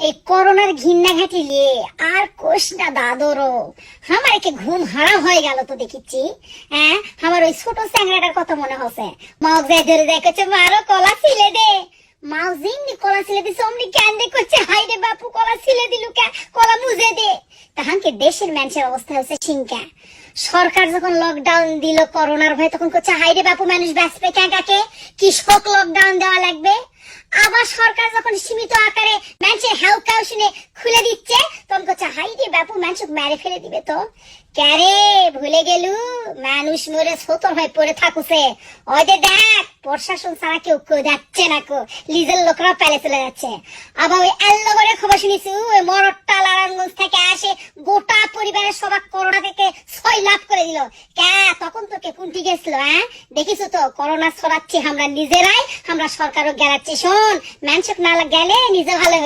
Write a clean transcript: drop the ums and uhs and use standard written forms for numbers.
এই করোনার ঘিন্না ঘাটিলে আর কোষ না দাদরও আমার একে ঘুম হারাম হয়ে গেল তো দেখিচ্ছি। হ্যাঁ, আমার ওই ছোট স্যাংরাটার কথা মনে হচ্ছে। মাও যাই ধরে দেখেছে মারো কলা ছিলে দে, মাও জিন্নি কলা ছিলে দিছে অমনি কান্দে করছে হাই রে বাপু কলা ছিলে দিলু কে, কলা মুজে দে। তাহানকে দেশের মানুষের অবস্থা হচ্ছে সিংকা। সরকার যখন লকডাউন দিল করোনার ভয়ে তখন করছে হাই রে বাপু মানুষ বাঁচবে কাকে, কৃষক লকডাউন দেওয়া লাগবে। আবার সরকার যখন সীমিত আকারে মানুষের হেলথ কাউশনে খুলে দিচ্ছে তখন করছে হাই রে বাপু মানুষ মেরে ফেলে দিবে। তো ক্যারে ভুলে গেলু মানুষ মরে সতর হয়ে পড়ে থাকুছে। ওদের দেখ প্রশাসন ছাড়া কেউ যাচ্ছে না, লিজের লোকরা পেলে চলে যাচ্ছে। আবার ওই আল্লাহরে খবর শুনেছি ওই মরট্টা নারায়ণগঞ্জ থেকে আসে গোটা পরিবারের সবাই করোনা থেকে 6 লাভ করে দিল। তখন তোকে কুন্টি গেছিল? হ্যাঁ দেখিস তো করোনা ছড়াচ্ছি আমরা নিজেরাই, আমরা সরকারও গেলাচ্ছি। শোন মানুষ না গেলে নিজে ভালো